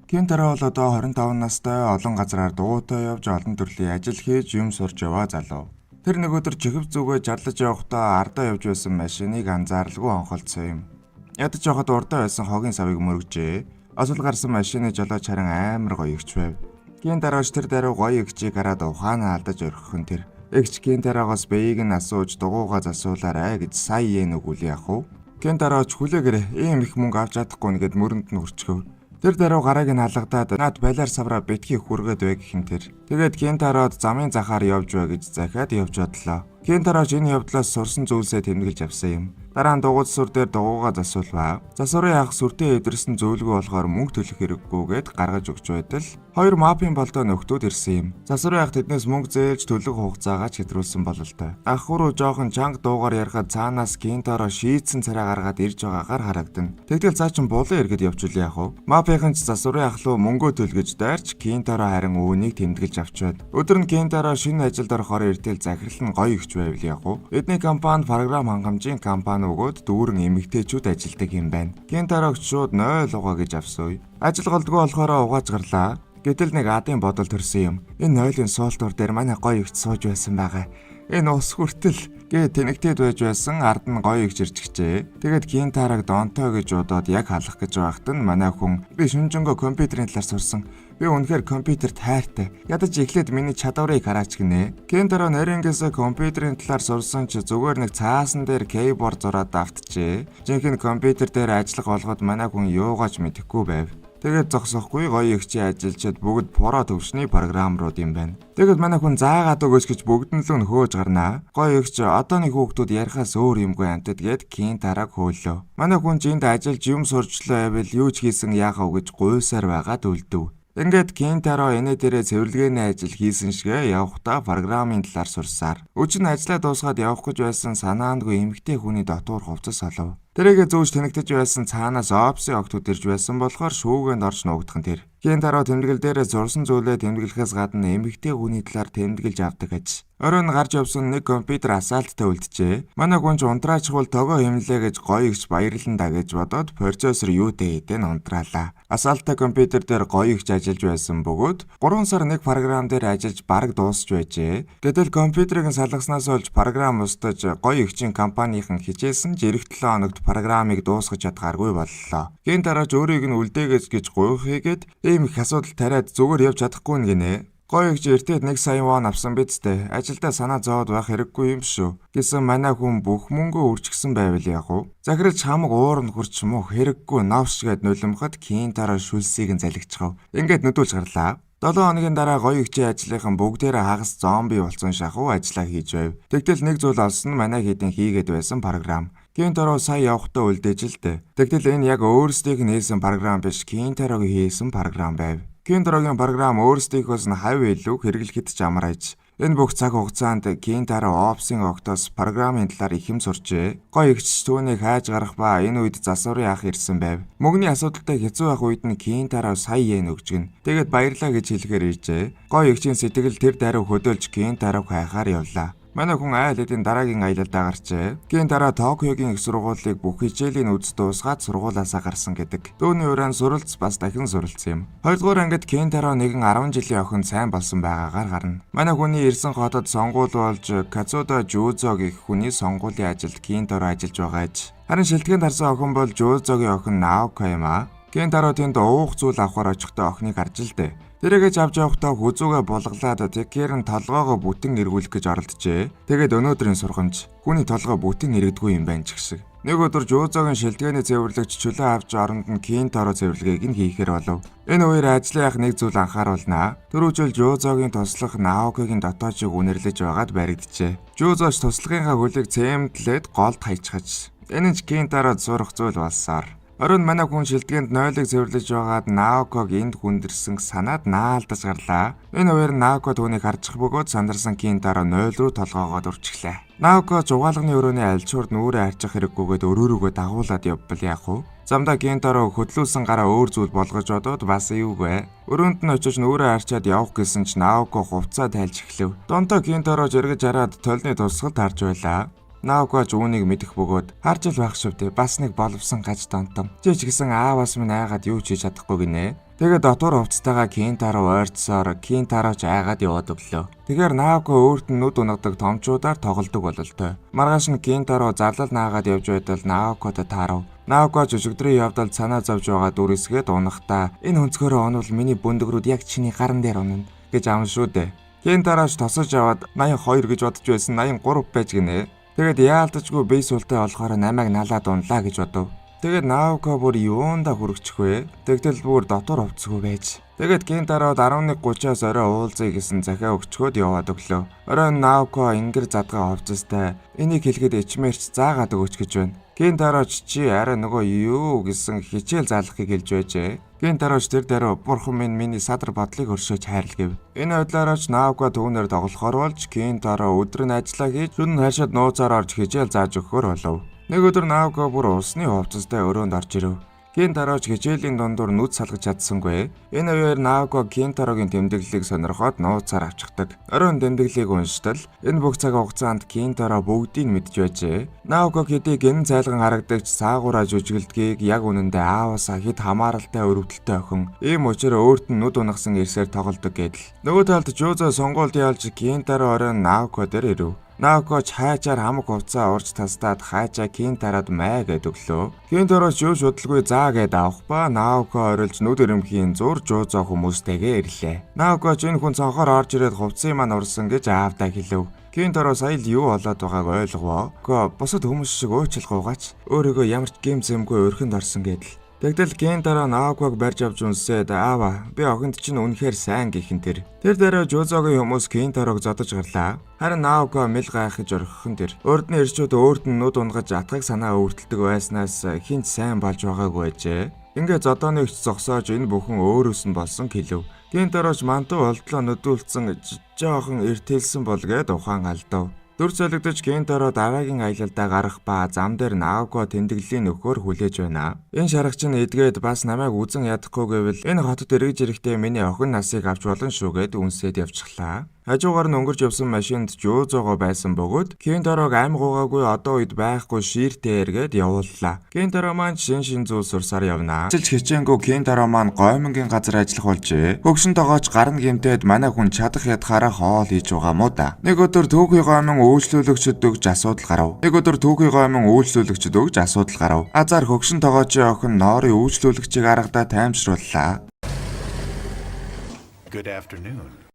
Кентаро бол одоо 25 настай олон газраар дуутай явж олон төрлийн ажил хийж юм сурч яваа залуу. Тэр нэг өдөр чихв зүгээ жарлаж явахдаа ардаа явж байсан машиныг анзааралгүй онхолцсон юм. Ядаж явахад урдаа байсан хогийн савыг мөргөжээ. Осол гарсан машины жолооч харин амар гоё игч байв. Кентароч тэр даруй гоё игчийг хараад ухаанаа алдаж орхихон тэр. Игч Кентарогоос бэйг нь асууж дугуугаа засуулаарай гэж сая йен өгүүл яах вэ? Кентароч хүлээгээрээ ийм их мөнгө авч чадахгүй нэгэд мөрөнд нь хүрчгэв. Тэр даруй гарааг нь алгадаад над балиар савраа битгий хүргээд бай гэхин тэр. Тэгээд Кентарод замын захаар явж бай гэж захиад явж бодлоо. Кентароч энэ явдлаас сурсан зүйлсээ тэмдэглэж авсан юм. Дараа нь дугуйт сүр дээр дугуугаа засуулваа. Засварын ах сүртэй эдэрсэн зөвлөгөө болохоор мөнгө төлөх хэрэггүйгээд гаргаж өгч байтал хоёр мафийн болдоо нөхдүүд ирсэн юм. Засварын ах тэднээс мөнгө зээлж төлөх хугацаагаа хэтрүүлсэн бололтой. Ах руу жоохон чанга дуугаар ярихад цаанаас Кентаро шийдсэн царай гаргаад ирж байгаагаар харагдана. Тэгтэл цаа чин булан эргэд явжул яах вэ? Мафийн ч засварын ах руу мөнгө төлгөж дайрч Кентаро харин үүнийг тэмдэглэж авчиад өдөр нь Кентаро шинэ ажилд орохоор иртэл захирал нь гоё өгч байвал яах вэ? Эдний компани програм хангамжийн компани өгөөд дүүрэн эмэгтэйчүүд ажилдаг юм байна. Кентарогч шууд 0 угаа гэж авсуй. Ажил голдгүй болохоор угааж гарлаа. Гэтэл нэг адын бодол төрсөн юм. Энэ 0-ын суултуур дээр манай гоё игч сууж байсан байгаа. Энэ ус хүртэл гээ тэнэгтэйд байж байсан ард нь гоё игч ирчихжээ. Тэгээд Кентарог донтой гэж удаад яг халах гэж байхад нь манай хүн би шүнжэнгөө компьютерийн талаар сурсан. Би үнэхээр компьютер тайртай. Ядаж эхлээд миний чадварыг хараач гинэ. Кентаро нэрнгээсээ компьютерийн талаар сурсан ч зүгээр нэг цаасан дээр кейборд зураад автжээ. Жинхэнэ компьютер дээр ажиллах болгоод манай хүн юугаач мэдэхгүй байв. Тэгээд зогсохгүй гоё игчийн ажилчид бүгд про төвшний програмрууд юм байна. Тэгээд манай хүн заагаад өгөөч гэж бүгднлөө хөөж гарнаа. Гоё игч одооны хүүхдүүд ярихаас өөр юмгүй амтад гээд Кентарог хөөлөө. Манай хүн ч энд ажиллаж юм сурчлаа байвал юу ч хийсэн яахав гэж гуйсаар байгаад үлдэв. Ингээд Кентаро энэ дээрээ цэвэрлэгээний ажил хийсэн шигэ явхдаа програмын талаар сурсаар. Өчигдөр ажиллаа дуусгаад явах гэж байсан санаандгүй эмэгтэй хүний дотуур хувцас олов. Тэрийгэ зүүж тэнэгтэж байсан цаанаас опсын октод ирж байсан болохоор шүүгэнд орж нуугдхан тэр. Кентаро тэмдэглэл дээрээ зурсан зүйлээ тэмдэглэхээс гадна эмэгтэй хүний талаар тэмдэглэж авдаг аж. Оройн гарч явсан нэг компьютер асаалттай үлджээ. Манай хүн ч унтраачихвал тогоо хэмлээ гэж гоё игч баярлан да гэж бодоод процессор юутэй хэдэн унтраалаа. Асаалттай компьютер дээр гоё игч ажиллаж байсан бөгөөд 3 сар нэг програм дээр ажиллаж бараг дуусч байжээ. Гэтэл компьютерыг салгаснаас олж програм устж гоё игчийн компанийн хичээсэн ч эх 7 хоногт програмыг дуусгаж чадгааргүй боллоо. Кентароч өөрийг нь үлдээгэж гэж гуйхийгээд ийм их асуудал тариад зүгээр явж чадахгүй гинэ. Гоё игч эртээд 1 сая вон авсан бидтэй. Ажилдаа санаа зовоод байх хэрэггүй юм шүү. Гэсэн манай хүн бүх мөнгөө үржигсэн байвал яах вэ? Захиралч хамаг уурн хурч мөх хэрэггүй новшгээд нулимхад Кентаро шүлсийг нь залгичхав. Ингээд нүдүүлж гарлаа. 7 хоногийн дараа гоё игчийн ажлынхан бүгдээрээ хагас зомби болсон шахуу ажиллаа хийж байв. Тэгтэл нэг зүйл олсон нь манай хэдин хийгээд байсан програм. Кентаро сая явахдаа үлдээж л дээ. Тэгтэл энэ яг өөрсдийнх нь хийсэн програм биш, Кентарогийн хийсэн програм байв. Кентарогийн програм өөрсдийнхөөс нь хав илүү хэрэглэхэд ч амраач. Энэ бүх цаг хугацаанд Кентаро опсын октоос програмын талаар ихэм сурчээ. Гоё игч түүнийг хайж гарах ба энэ үед засварын ах ирсэн байв. Мөнгөний асуудалтай хэцүү байх үед нь Кентаро сая йен өгчгэн. Тэгээд баярлаа гэж хэлэхээр иржээ. Гоё игчийн сэтгэл тэр даруй хөдөөлж Кентарог хайхаар явлаа. Манай хүн айл эдийн дараагийн аялалдаа гарчээ. Кентаро Токиогийн их сургуулийг бүх хичээлийн үз дуусгаад сургуулаасаа гарсан гэдэг. Дөөний уран суралц бас дахин суралцсан юм. 2 дугаар ангид Кентаро нэгэн 10 жилийн охин сайн болсон байгаагаар гарна. Манай хүний ирсэн хотод сонгуул болж Кацуда Жузо гэх хүний сонгуулийн ажилд Кентаро ажиллаж байгааж. Харин шилтгэнд харсан охин бол Жузогийн охин Наоко юм аа. Кентаро тэнд уух зүйл авахар очихдоо охиныг харж л дээ. Тэрэгэж авч явахдаа хүзүүгээ булгалаад Текер нь толгоогоо бүтэн эргүүлэх гэж оролджээ. Тэгээд өнөөдрийн сургамж хүний толгой бүтэн эргэдэггүй юм байна ч гэх шиг. Нэг өдөр Жузогийн шилтгэний цэвэрлэгч чөлөө авч оронд нь Кентаро цэвэрлэгийг нь хийхээр болов. Энэ хоёр ажлын ах нэг зүйл анхааруулнаа. Түрүүжил Жузогийн туслах Наокигийн дотоочийг үнэрлэж байгаад баригджээ. Жузоч туслагынхаа хөлийг цемтлээд голд хайчгаж. Энэ нь Кентарод сурах зүйл болсоор. Оройн манай хүн шилтгэнд 0-ыг цэвэрлэж байгаад Наоког энд хүндэрсэн санаад наалдаж гарлаа. Энэ хоёр Наоко түүнийг харчих бөгөөд сандарсан Кентаро 0 руу толгоогоо дурчихлаа. Наоко жугаалганы өрөөний альчуур нүрээ харчих хэрэггүйгээд өрөөрөөгөө дагуулад явбал яах вэ? Замдаа Кентаро хөдлүүлсэн гараа өөр зүйл болгож бодоод бас эвгүй. Өрөөнд нь очиж нүрээ харчаад явах гэсэн ч Наоко хувцаа тайлж эхлэв. Донтоо Кентаро жиргэж хараад толны тусгалд харж байлаа. Наоко ч үүнийг мэдэх бөгөөд харж л байх шивтэй бас нэг боловсон гаж донтон. Чи ч гэсэн ааваас минь айгаад юу ч хийж чадахгүй гинэ. Тэгээд дотор хувцастайгаа Кентаро ойрцсоор Кентаро ч айгаад яваад өглөө. Тэгэхээр Наоко өөрт нь нүд унагадаг томчуудаар тоглодог бололтой. Маргааш нь Кентаро зарлал наагаад явж байтал Наокод таарав. Наоко ч өчигдрийн явдалд санаа зовж байгаа дүрсгээд унахтаа энэ өнцгөрөө онвол миний бөндөгрүүд яг чиний гаран дээр унана гэж аав шүү дээ. Кентароч тосож аваад 82 гэж бодож байсан 83 байж гинэ. Тэгээд яалтчгүй бие суултай болохоор намайг налаад унлаа гэж бодов. Тэгээд Наоко бүр юунда хүрчих вэ? Тэгтэл бүр дотор хувцсгүй байж. Тэгээд Кентарод 11:30-аас орой уулзъя гэсэн захиа өгчгөөд яваад өглөө. Оройн Наоко ингэр задгаа хувцастай энийг хэлгээд ичмээрч заагаад өгөөч гэж байна. Кентароч чи арай нөгөө юу гэсэн хичээл заалахыг хэлж байжээ. Кентароч тэр дээр бурхан минь миний садар бодлыг өршөөж хайрлагив. Энэ байдлаараач Наоко түүнээр тоглохоор болж Кентаро өдөр нь ажиллаа хийж шөнө хашаад нууцаар орж хичээл зааж өгөхөр болов. Нэг өдөр Наоко бүр усны хувцастай өрөөнд орж ирэв. Кентароч хичээлийн дундуур нүд салгаж чадсангүй. Энэ үеэр Наоко Кентарогийн тэмдэглэлийг сонирхоод нууцаар авчихдаг. Оройн тэмдэглэлийг уншдал энэ бүх цаг хугацаанд Кентаро бүгдийг мэдж байжээ. Наоко хэдий гэн цайлган харагдагч саагураа жүжиглдгийг яг үнэндээ ааваасаа хэд хамааралтай өрөвдөлтэй охин. Ийм учраас өөрт нь нүд унагсан ирсээр тоглодог гэдэл. Нөгөө талд Жозо сонгуульд ялж Кентаро оройн Наоко дээр ирэв. Наоко ч хайчаар хамаг хувцаа урж тастаад хайчаа Кентарод май гэд өглөө. Кентаро ч юу шудлгүй заа гэд авах ба Наоко орилж нүд өрөмхийн зур Жозо хүмүүстэйгээ ирлээ. Наоко ч энэ хүн цонхоор орж ирээд хувцсыг маань урсан гэж аавдаа хэлв. Кентаро сая л юу болоод байгааг ойлговоо. Бусад хүмүүс шиг уучлалгүйгаач өөрийгөө ямар ч гэмзэмгүй өрхөнд орсон гэдэл. Тэгтэл Кентаро Наоког барьж авч үнсээд аава би охинд чинь үнэхээр сайн гихэн тэр. Тэр дээр Жозогийн хүмүүс Кентарог зодож гарлаа. Харин Наоко мэл гайхаж орхихон тэр. Урдны ирчүүд өөрт нь нүд унгаж атгах санаа өвдөлдөг байснаас хинч сайн болж байгаагүй байжээ. Ингээ зодооныг ч зогсоож энэ бүхэн өөрөөс нь болсон хэлв. Кентароч мантуу олдлоо нүдүүлсэн жоохон эртэлсэн бол гээд ухаан алдав. Дүр солигдож Кентаро дараагийн аялалдаа гарах ба зам дээр Наоко тэмдэглэлийн нөхөр хүлээж байна. Энэ шарагч нь эдгээд бас намайг үзэн ядахгүй гэвэл энэ хотод эргэж ирэхдээ миний охин насыг авч болно шүүгээд үнсээд явчихлаа. Хажуугаар нь өнгөрч явсан машинд Жозого байсан бөгөөд Кентарог аймгуугаагүй одоо үед байхгүй шииртэй эргээд явууллаа. Кентаро маань шин зүйл сурсаар явнаа. Ажиллаж хичээнгүй Кентаро маань гоймонгийн газар ажиллах болжээ. Хөгшин тогооч гарна гэмтээд манай хүн чадах ядхаараа хоол хийж байгаа мó да. Нэг өдөр түүхий гоймон үйлчлүүлэгчд өгж асуудал гарав. Азар хөгшин тогоочийн охин Ноори үйлчлүүлэгчийг аргадаа таймшрууллаа. Good afternoon.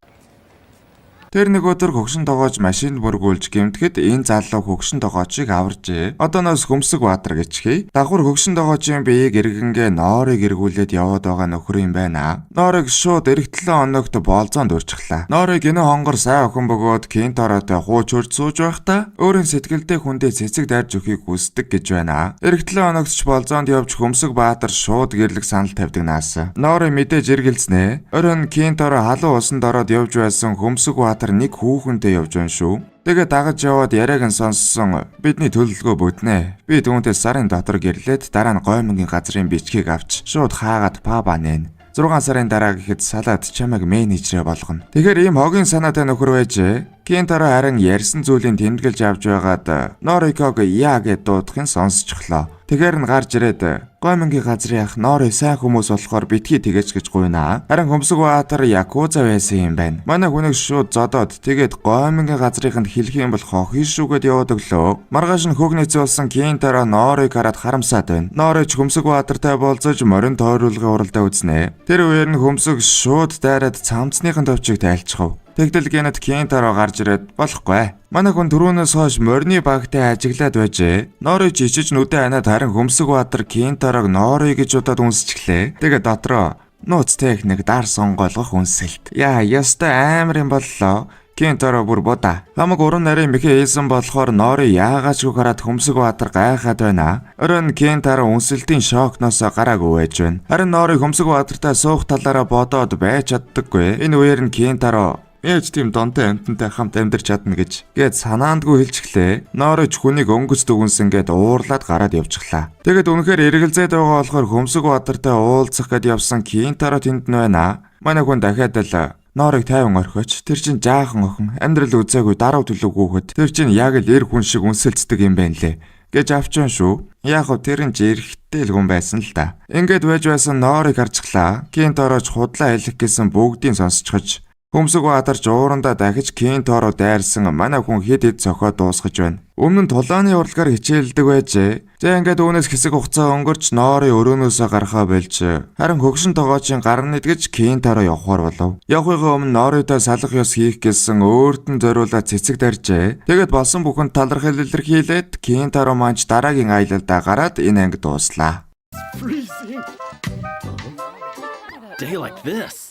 Тэр нэг өдөр хөгшин тогооч машинд мөргүүлж гэмтгэд энэ залуу хөгшин тогоочийг аваржээ. Одооноос Хөмсөг Баатар гэчихье. Давхар хөгшин тогоочийн биеийг эргэнгээ Ноорыг эргүүлээд яваад байгаа нөхөр юм байна. Ноорыг шууд эх 7 хоногт болзоонд урьдчилаа. Ноорыг энэ хонгор сайн охин бөгөөд Кентаротой хууч урьд сууж байхдаа өөрийн сэтгэлдээ хүндээ цэцэг дайрж өгөхийг хүсдэг гэж байна. Эх 7 хоногт ч болзоонд явж Хөмсөг Баатар шууд гэрлэх санал тавьдаг наасан. Ноорыг мэдээж эргэлзнэ. Оройн Кентаро халуун усанд ороод явж байсан Хөмсөг Баатар нэг хүүхэнтэй явж байна шүү. Тэгээд дагаж яваад яриаг нь сонссон бидний төлөвлөгөө бүтнэ. Би түүнтэй сарын дотор гэрлээд дараа нь гоймонгийн газрын бичгийг авч шууд хаагаад паба нээн. 6 сарын дараа гэхэд салаад чамайг менежерээ болгоно. Тэгэхээр ийм хогийн санаатай нөхөр байжээ. Кентаро харин ярьсан зүйлийг тэмдэглэж авч байгаад Нориког яа гэд дуудахын сонсчихлоо. Тэгэхээр нь гарч ирээд гоймонгийн газрын ах Нори сайн хүмүүс болохоор битгий тэгэж гэж гуйнаа. Харин Хөмсөг Баатар якуза байсан юм байна. Манай хүнийг шууд зодоод тэгээд гоймонгийн газрыханд хэлэх юм бол хохин шүүгээд яваад өглөө. Маргааш нь хөөгнөцөө болсон Кентаро Норыг хараад харамсаад байна. Нори ч Хөмсөг Баатартай болцож морин тойруулгын уралдаа үзнэ. Тэр үеэр нь Хөмсөг шууд дайраад цамцныхын товчийг тайлцчихв. Тэгтэл гэнэт Кентаро гарч ирээд болохгүй. Манай хүн түрүүнээс хойш морины багтай ажиглаад байжээ. Нори ч ичиж нүдэ ханаад харин Хөмсөг Баатар Кентарог Нори гэж удаад үнсчихлээ. Тэгээд дотроо нууц техник дар сонгоолгох үнсэлт. Ястай амар юм боллоо. Кентаро бүр бода. Хамаг уран нарийн мэхээ хэлсэн болохоор Нори яагаад ч гараад Хөмсөг Баатар гайхаад байна. Оройн Кентаро үнсэлтийн шокноос гараагүй байж байна. Харин Нори Хөмсөг Баатартай суух талаараа бодоод байж чаддаггүй. Энэ үеэр нь Кентаро ээж тийм донтой амьтантай хамт амьдарч чадна гэж санаандгүй хэлчихлээ. Нори ч хүнийг өнгөц дүгнсэн гэд уурлаад гараад явчихлаа. Тэгээд үнэхээр эргэлзээд байгаа болохоор Хөмсөг Баатартай уулзах гэд явсан Кентаро тэнд нь байна. Манай хүн дахиад л Норыг тайван орхиоч. Тэр чинь жаахан охин, амьдрал үзээгүй дарав төлөвгүйхэд тэр чинь яг л эр хүн шиг үнсэлцдэг юм байна лээ гэж авчсан шүү. Яг хөө тэр нь жирхтэй л хүн байсан л да. Ингээд байж байсан Ноорыг харцглаа. Кентороч худлаа хэлэх гэсэн бүгдийг сонсчихож Хөмсөг баатарч уурандаа дахиж Кенторо дайрсан манай хүн хэд хэд цохоо дуусгаж байна. Өмнө нь тулааны урлагаар хичээлдэг байжээ. За ингээд үүнээс хэсэг хугацаа өнгөрч Ноорын өрөөнөөсөө гарахаа болж харин хөгшин тогоочийн гар нэгдгэж Кенторо явахаар болов. Явахыгаа өмнө Ноорытой салах ёс хийх гэсэн өөрт нь зориулаад цэцэг даржээ. Тэгэд болсон бүхэнд талархал илэрхийлээд Кенторо манч дараагийн аялалдаа гараад энэ анги дууслаа. Day like this.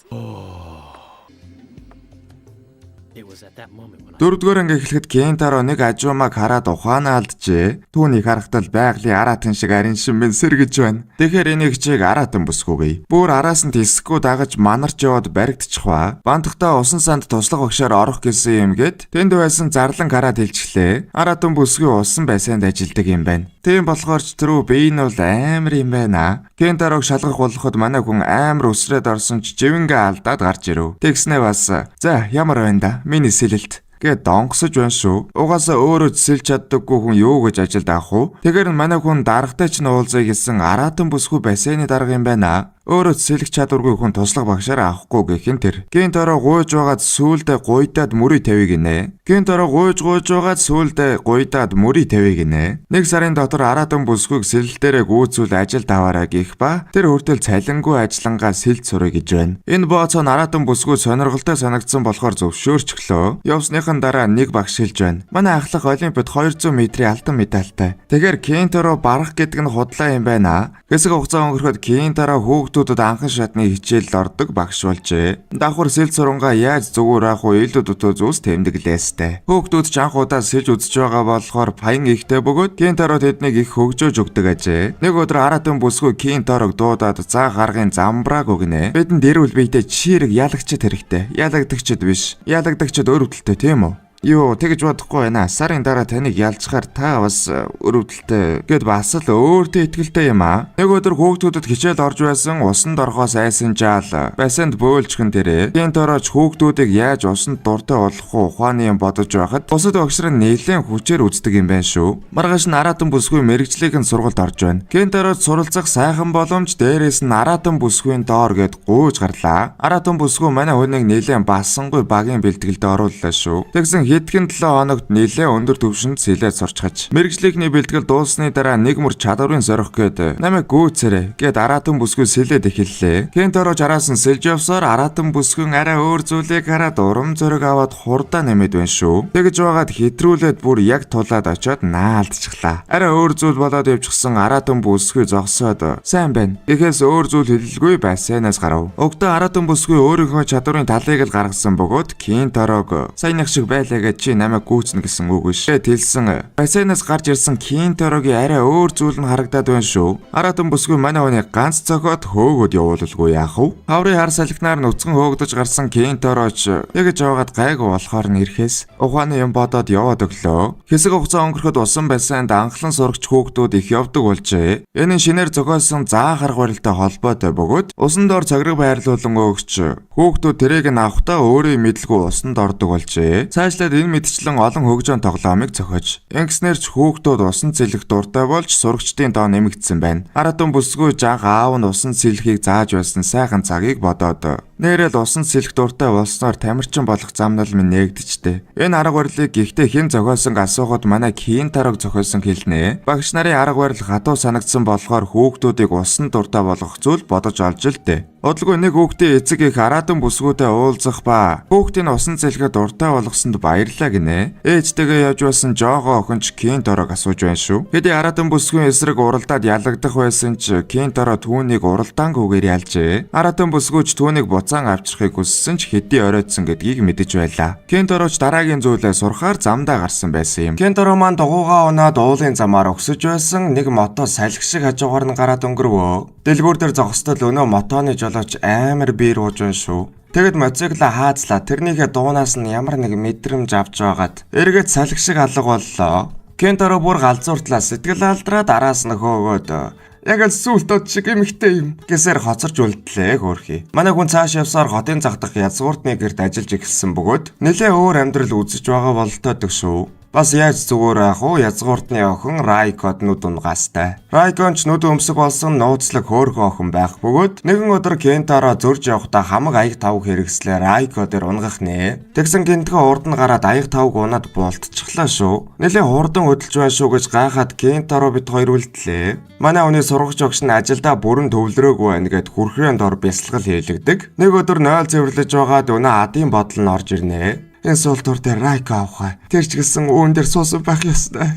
Дөрөвдүгээр анги эхлэхэд Кентаро нэг ажуумаг хараад ухаанаа алджээ. Түүнийг харахтал байгалийн аратан шиг арин шинбэн сэргэж байна. Тэгэхээр энийг чиг аратан бүсгүйгээ. Бүр араас нь тисэхгүй дагаж манарч яваад баригдчих ба. Бантахтаа усан санд туслах багшаар орох гэсэн юм гээд тэнд байсан зарлан хараад хэлчихлээ. Аратан бүсгүй усан байсанд ажилдаг юм байна. Тийм болохоор ч тэрүү бие нь бол амар юм байна. Кентарог шалгах болоход манай хүн амар өсрээд орсон ч живэнгээ алдаад гарч ирэв. Тэгснээ бас за ямар байна да миний сэлэлт гээд донгосож байна шүү. Угаасаа өөрөө зэсэлж чаддаггүй хүн юу гэж ажилд авах уу? Тэгэхээр манай хүн даргатай ч нуулзай гэсэн аратан бүсгүй бассейны дарга юм байна. Өөрөө зэсэлэх чадваргүй хүн туслах багшаар авахгүй гэх юм тэр. Кентаро гуйж байгаад сүүлдээ гуйдаад мөрий тавиг гинэ. Кентаро гуйж байгаад сүүлдээ гуйдаад мөрий тавиг гинэ. Нэг сарын дотор аратан бүсгүйг сэлэлтээрээ гүйцүүл ажилд аваарай гэх ба тэр хүртэл цалингүй ажиллангаа сэлж сурах гэж байна. Энэ бооцоо аратан бүсгүй сонирхолтой санагдсан болохоор зөвшөөрчихлөө. Явсныхан дараа нэг багш хэлж байна. Манай ахлах олимпиад 200 метрийн алтан медальтай. Тэгэхээр Кентаро барах гэдэг нь худлаа юм байна. Хэсэг хугацаа өнгөрөхөд Кентаро хүүхдүүдэд анхан шатны хичээлд ордог багш болжээ. Давхар сэлж сурангаа яаж зүгээр авах вэ? Илүү дутуу зүйлс тэмдэглээстэй. Хүүхдүүд ч анх удаа сэлж үзэж байгаа болохоор паян ихтэй бөгөөд Кентаро тэднийг их хөгжөөж өгдөг ажээ. Нэг өдөр аратан бүсгүй Кентарог дуудаад заах аргын замбрааг өгнэ. Бидэнд эрүүл биетэй чирэг ялагчд хэрэгтэй. Ялагдагчд биш. Ялагдагчд өрөвдөлтөй тийм үү? Юу тэгж бодохгүй байна. Сарын дараа таныг ялцахаар та бас өрөвдөлтөй гэд бас л өөртөө итгэлтэй юм аа. Нэг өдөр хүүхдүүдэд хичээл орж байсан усанд орохоос айсан жаал бассейнд бөөлжгөн дээрээ Кентороч хүүхдүүдийг яаж усанд дуртай болох уу ухааны юм бодож байхад бусад багш нар нэлээд хүчээр үздэг юм байна шүү. Маргааш нь аратан бүсгүй мэрэгжлийн сургалт орж байна. Кентороч суралцах сайхан боломж дээрээс нь аратан бүсгүйн доор гэд гууж гарлаа. Аратан бүсгүй манай хүнийг нэлээд бассангүй багийн бэлтгэлд орууллаа шүү. Тэгсэн хэдхэн 7 хоногт нэлээд өндөр түвшинд сэлээд сурчхаж. Мэргэжлийнхний бэлтгэл дууссаны дараа нэг мөр чадварын зорих гээд намайг гүйцээрэй гээд аратан бүсгүй сэлээд эхэллээ. Кентороч араас нь сэлж явсаар аратан бүсгүйн арай өөр зүйлийг хараад урам зориг аваад хурдаа нэмээд байна шүү. Тэгж байгаад хэтрүүлээд бүр яг тулаад очиод наалдчихлаа. Арай өөр зүйл болоод явчихсан аратан бүсгүй зогсоод сайн байна. Гэхээс өөр зүйл хэлэлгүй байсанаас гарав. Өгдөө аратан бүсгүй өөрийнхөө чадварын талыг л гаргасан бөгөөд Кенторог саяных шиг байлаа гэж чи намайг гүйцнэ гэсэн үг биш. Тэлсэн бассейнаас гарч ирсэн Кенторогийн арай өөр зүйл нь харагдаад байна шүү. Аратан бүсгүй манай хүнийг ганц цохоод хөөгөөд явуулалгүй яах вэ? Хаврын хар салхинаар нүцгэн хөөгдөж гарсан Кентороч ягж яваад гайгүй болохоор нэрхээс ухааны юм бодоод яваад өглөө. Хэсэг хугацаа өнгөрөхөд усан бассейнд анхлан сурагч хүүхдүүд их явдаг болжээ. Энэ нь шинээр зохиосон заах арга барилтай холбоотой бөгөөд усан доор цаграг байрлуулан өгч хүүхдүүд тэрийг нь авахтаа өөрөө мэдлгүй усанд ордог болжээ. Цаашлаад энэ мэдчлэн олон хөгжөөн тоглоомыг зохиож. Ингэснээр ч хүүхдүүд усан цэлэх дуртай болж сурагчдын доо нэмэгдсэн байна. Аратан бүсгүй жанх аав нь усан цэлхийг зааж байсан сайхан цагийг бодоод нэрэл усан цэлэх дуртай болсноор тамирчин болох замнал минь нээгдэжтэй. Энэ арга барилыг гэхдээ хэн зохиосон асуухад манай Кентарог зохиосон хэлнэ. Багш нарын арга барил хатуу санагдсан болохоор хүүхдүүдийг усан дуртай болгох зүйл бодож олж л дээ. Удалгүй нэг хүүхдийн эцэг их аратан бүсгүйтэй уулзах ба хүүхдийн усан цэлэхэд дуртай болгосонд баярлаа гинэ. Ээжтэйгээ явж байсан жоогоо охинч Кенторог асууж байна шүү. Хэдий аратан бүсгүйн эсрэг уралдаад ялагдах байсан ч Кенторо түүнийг уралдаангүйгээр ялжээ. Аратан бүсгүйч түүнийг буцаан авчрахыг хүссэн ч хэдий оройтсон гэдгийг мэдэж байлаа. Кентороч дараагийн зүйлээ сурахаар замдаа гарсан байсан юм. Кенторо маань дугуйгаа унаад уулын замаар өгсөж байсан нэг мото салхи шиг хажуугаар нь гараад өнгөрвөө. Дэлгүүр дээр зогсдол өнөө мотооны жолооч амар биер ууж байна шүү. Тэгэд мотоциклаа хаацлаа. Тэрнийхээ дуунаас нь ямар нэг мэдрэмж авч байгаад эргээд салхи шиг алга боллоо. Кенторо бүр галзууртлаа сэтгэл алдраад араас нь хөөгөөд яг л сүултод шиг эмхтэй юм гэсээр хоцорч үлдлээ хөөрхий. Манай хүн цааш явсаар хотын зах дах язгууртны гэрт ажиллаж эхэлсэн бөгөөд нэлээ өөр амьдрал үзэж байгаа бололтой шүү. Бас яаж зүгээр ах уу язгууртны охин Райкод нүд унгаастай. Райконч нүд өмсөг болсон нууцлаг хөөрхөн охин байх бөгөөд нэгэн өдөр Кентаро зөрж явахдаа хамаг аяг тавг хэрэгслээ Райко дээр унгах нэ. Тэгсэн гинтгэ урд нь гараад аяг тавг унаад бултчихлаа шүү. Нэлээ хурдан хөдөлж байна шүү гэж гайхаад Кентаро бит хоёр үлдлээ. Манай хүний сургагч огш нь ажилдаа бүрэн төвлөрөөгүй байна гэд хүрхрийн дор бясалгал хийлэгдэг. Нэг өдөр 0 цэвэрлэж байгаад өнөө адын бодол нь орж ирнэ. Энэ суултур дээр Райко авах. Тэр ч гэсэн үүн дээр суусан байх ёстой.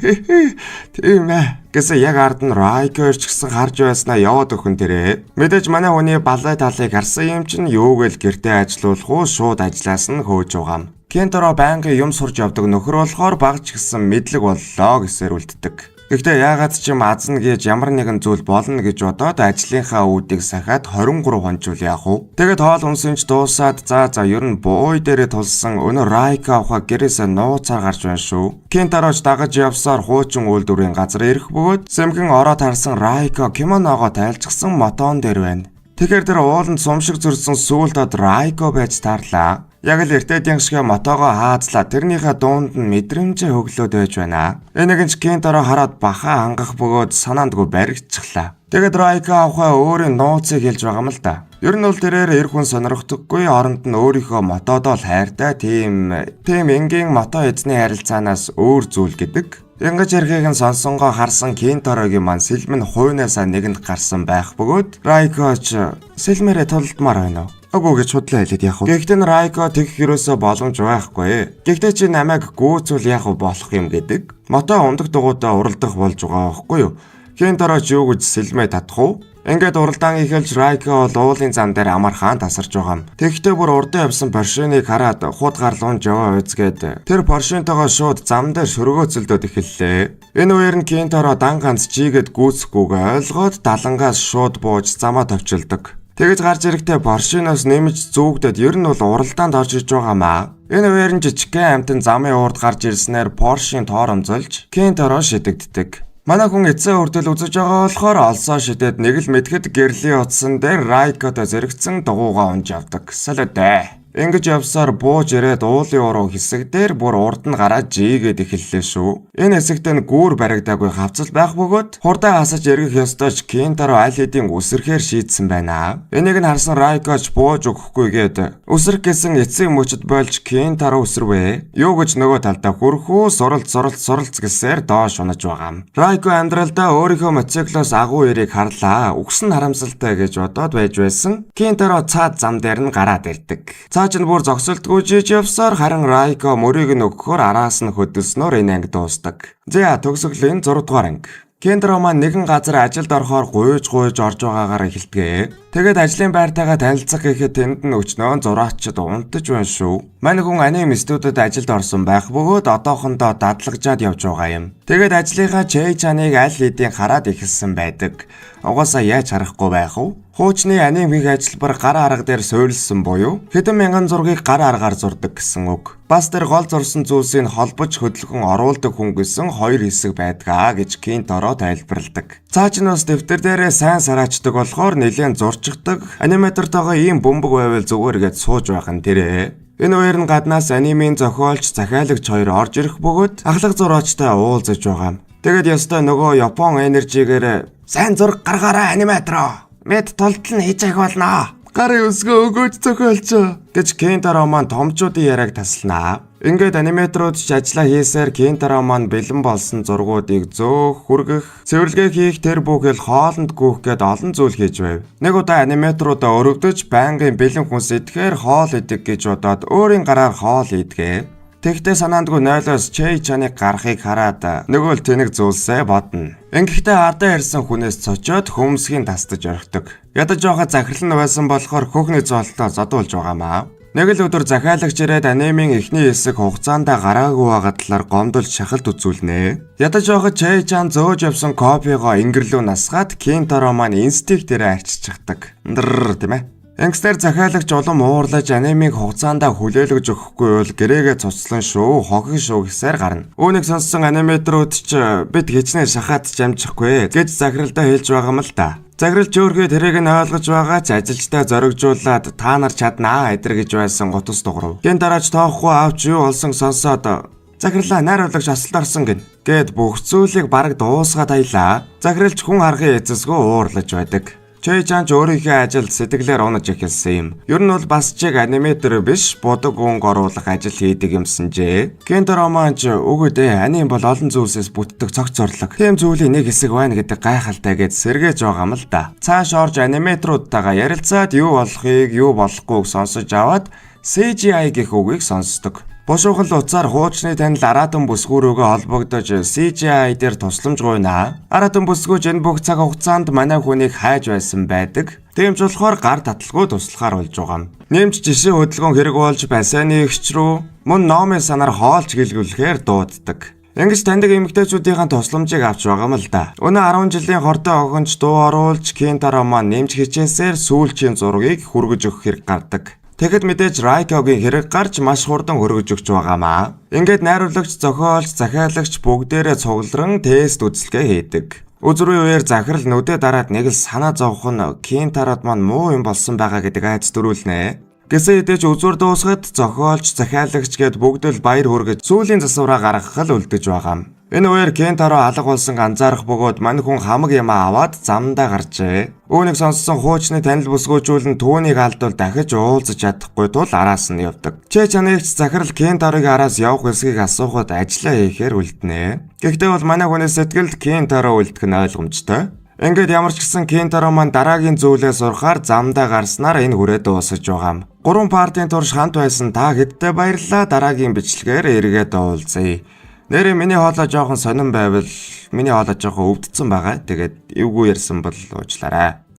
Тийм ээ. Гэсэн яг ард нь Райко ч гэсэн харж байснаа яваад өхөн тэрэ. Мэдээж манай хүний балай талыг харсан юм чинь юугээл гэртээ ажиллуулах уу шууд ажиллаас нь хөөж байгаа юм. Кентаро байнгын юм сурж явдаг нөхөр болохоор багч гисэн мэдлэг боллоо гэсээр үлддэг. Гэхдээ яагаад ч юм азна гэж ямар нэгэн зүйл болно гэж бодоод ажлынхаа үүдийг сахиад 23 хонжуул яах вэ? Тэгээд хоол унсанч дуусаад за ер нь бууй дээрээ тулсан өнөө Райко авах гэрээсээ нууцаар гарч байна шүү. Кентароч дагаж явсаар хуучин үйлдвэрийн газар ирэх бөгөөд сэмхэн ороод харсан Райко кимоногоо тайлчсан мотон дээр байна. Тэгэхээр тэр ууланд сумшиг зөрсөн сүүлдод Райко байж таарлаа. Яг л эртээдийн шиг мотогоо хаазлаа тэрнийхээ дуунд нь мэдрэмжээ хөглөөд байж байна. Энэгийн ч Кентаро хараад баха хангах бөгөөд санаандгүй баригдчихлаа. Тэгээд Райко авахаа өөрийн нууцыг хэлж байгаа юм л да. Ер нь бол тэрээр эр хүн сонирхдаггүй оронд нь өөрийнхөө мотодоо л хайртай тийм энгийн мото эзний харилцаанаас өөр зүйл гэдэг. Ингэж ярихыг нь сонсонгоо харсан Кентарогийн маань сэлмэн хуйнаасаа нэгэнд гарсан байх бөгөөд Райкоч сэлмэрээ тулдмаар байна уу? Агуу гэж худлаа хэлээд яах вэ? Гэхдээ Райко тэгэх юусоо боломж байхгүй. Гэхдээ чи намайг гүйцүүл яах вэ болох юм гэдэг. Мото ундаг дугуйдаа уралдах болж байгаа байхгүй юу? Кентароч юу гэж сэлмээ татах уу? Ингээд уралдаан ихэлж Райко бол уулын зам дээр амархан тасарч байгаа юм. Тэгэхдээ бүр урдан явсан Поршиныг хараад хууд гарлуун жаваа үзгээд тэр Поршинтойгоо шууд зам дээр шөргөөцөлдөөд эхэллээ. Энэ үеэр нь Кентаро дан ганц чигээд гүйцэхгүйгээ ойлгоод далангаас шууд бууж замаа товчилдог. Тэгэж гарч ирэхдээ Поршиноос нэмж зүгдээд ер нь бол уралдаанд орж иж байгаамаа. Энэ үеэр нь жижигхэн амтан замын урд гарч ирснээр Поршийн торомзолж Кентаро шидэгддэг. Манай хүн эцээ хүртэл үзэж байгаа болохоор олсоо шидэд нэг л мэдхэд гэрлийн утсан дээр Райкото зэрэгцэн дугуйгаа унж явдаг. Саладэ. Ингэж явсаар бууж ирээд уулын уруу хэсэг дээр бүр урд нь гараад жигээд эхэллээ шүү. Энэ хэсэгт нь гүүр баригдаагүй хавцал байх бөгөөд хурдан хасаж эргэх ёстой ч Кентаро аль хэдийн үсрэхээр шийдсэн байна. Энийг нь харсан Райкоч бууж өгөхгүйгээд үсрэх гэсэн эцсийн мөчөд болж Кентаро үсрвэ. Юу гэж нөгөө талдаа хөрхөө суралц гэсээр доош унаж байгаа юм. Райко амьдралдаа өөрийнхөө мотоциклоос агуу ирийг харлаа. Үгс нь харамсалтай гэж бодоод байж байсан. Кентаро цаад зам дээр нь гараад ирдэг. Цааш нь бүр зогсолтгүй жиж явсаар харин Райко мөрийг нь өгөхөөр араас нь хөдөлснөөр энэ анги дуустдаг. За төгсгөлийн 6 дугаар анги. Кентаро маань нэгэн газар ажилд орохоор гуйж орж байгаагаар эхэлдэг. Тэгээд ажлын байртайгаа танилцах гэхэд тэнд нь өчнөө зураачд унтаж байна шүү. Манай хүн аним студиуд ажилд орсон байх бөгөөд одоохондоо дадлагжаад явж байгаа юм. Тэгээд ажлынхаа чаныг аль хэдийн хараад эхэлсэн байдаг. Угаасаа яаж харахгүй байх вэ? Хуучны аним хийх ажилбар гар арга дээр суурилсан буюу хэдэн мянган зургийг гар аргаар зурдаг гэсэн үг. Бас тэр гол зурсан зүйлсийг холбож хөдөлгөн оруулдаг хүн гэсэн хоёр хэсэг байдгаа гэж Кентаро тайлбарладаг. Цааш нь бас дэвтэр дээрээ сайн сараачдаг болохоор нэлээд зурчихдаг. Аниматортойгоо ийм бөмбөг байвал зүгээр гэж сууж байх нь тэрэ. Энэ үеэр нь гаднаас анимын зохиолч захиалагч хоёр орж ирэх бөгөөд ахлах зураачтай уулзаж байгаа юм. Тэгэд ёстой нөгөө Япон энержигээр сайн зураг гаргаараа аниматро. Мэд толтол нь хийж ах болно. Гарын өсгөө өгөөж зохиолч гэж Кентаро маань томчуудын яриаг тасланаа. Ингээд аниматорууд ч ажиллаа хийсээр Кентаро маань бэлэн болсон зургуудыг зөөх, хүргэх, цэвэрлэгээ хийх тэр бүхэл хоолнд гүйх гээд олон зүйл хийж байв. Нэг удаа аниматоруудаа өрөвдөж байнгын бэлэн хүнс идэхээр хоол идэг гэж бодоод өөрийн гараар хоол идгээ. Тэгтээ санаандгүй нойлоос чаныг гарахыг хараад нөгөө л тэнэг зүйлсээ бодно. Ингэхдээ ардаа ирсэн хүнээс цочоод хөмсгийн тастаж орхидог. Ядаж байхад захирал нь байсан болохоор хөхний золтоо зодуулж байгаамаа. Нэг л өдөр захиалагч ирээд анимын эхний хэсэг хугацаанд гараагүй байгаа талаар гомдол шахалт үзүүлнэ. Ядаж байхад чан зөөж явсан копигоо ингэрлүү насгаад Кентаро маань инстинктээр арччихдаг. Тийм ээ. Энгстер захиалагч улам уурлаж анимыг хугацаанд хүлээлгэж өгөхгүй бол гэрээгээ цуцлан шүү, хогин шүү гэсээр гарна. Үүнийг сонссон аниматорууд ч бид хичнээн шахаад ч амжихгүй гэж захиралдаа хэлж байгаа юм л да. Захиралч өөрхөө тэрийг нь ойлгож байгаа ч ажилчдаа зоригжуулаад та нар чаднаа эдэр гэж байсан гутас дуграв. Кентароч тоохгүй авч юу болсон сонсоод Захирлаа найруулагч асалт орсон гин. Гэт бүх зүйлийг бараг дуусгаад аялаа. Захиралч хүн харахын эцэсгүй уурлаж байдаг. Чэйчан ч өөрийнхөө ажилд сэтгэлээр унаж эхэлсэн юм. Ер нь бол бас чиг аниматор биш, будаг өнгө оруулах ажил хийдэг юмсанжээ. Кентаро маань ч үгүй дээ, аним бол олон зүйлсээс бүтдэг цогц орлог. Тийм зүйлийн нэг хэсэг байна гэдэг гайхалтай гэж сэргээж байгаа юм л да. Цааш орж аниматоруудтайгаа ярилцаад юу болохыг, юу болохгүйг сонсож аваад CGI гэх үгийг сонсдог. Бушуухал уцаар хуучны танил аратан бүсгүүрөөгөө холбогдож CGI дээр тусламж гуйнаа. Аратан бүсгүүж энэ бүх цаг хугацаанд манай хүнийг хайж байсан байдаг. Тэмч болохоор гар таталгүй туслахаар болж байгаа юм. Нэмж жишээ хөдөлгөөн хэрэг болж бассейны эгч рүү мөн номын санаар хоолч гэлгүүлэхээр дууддаг. Ингэж таньдаг эмэгтэйчүүдийн тусламжийг авч байгаа юм л да. Өнөө 10 жилийн хортой охинч дуу оруулж Кентаро маань нэмж хичээсээр сүүлчийн зургийг хүргэж өгөх хэрэг гардаг. Тэгэхэд мэдээж Райкогийн хэрэг гарч маш хурдан хөргөж өгч байгаамаа. Ингээд найруулагч, зохиолч, захиалагч бүгдээрээ цугларан тест үзэлгээ хийдэг. Өдрийн үеэр захирал нүдэ дараад нэг л санаа зовх нь Кентарод маань муу юм болсон байгаа гэдэг айц төрүүлнэ. Гэсэн хэдий ч үзүүр дуусахад зохиолч, захиалагч гээд бүгд л баяр хүргэж сүүлийн засвараа гаргах л үлдэж байгаа юм. Энэ үеэр Кентаро алга болсон анзаарах бөгөөд мань хүн хамаг ямаа аваад замдаа гарчээ. Үүнийг сонссон хуучны танил бүсгүүжүүлэн түүнийг алдвал дахиж уулзаж чадахгүй тул араас нь явдаг. Чэйчанэгч захирал Кентарыг араас явах эсгийг асуухад ажиллаа хийхээр үлднэ. Гэхдээ бол манай хүний сэтгэлд Кентаро үлдэх нь ойлгомжтой. Ингээд ямар ч гэсэн Кентаро маань дараагийн зүйлээ сурахаар замдаа гарснаар энэ хүрээ дуусаж байгаа юм. 3 партийн турш хамт байсан та хэдтэй баярлалаа. Дараагийн бичлэгээр эргээд уулзъя. Нэрээ миний хоолой жоохон сонирн байвал миний хоолой жоохон өвдсөн байгаа. Тэгээд эвгүй ярьсан бол уучлаарай.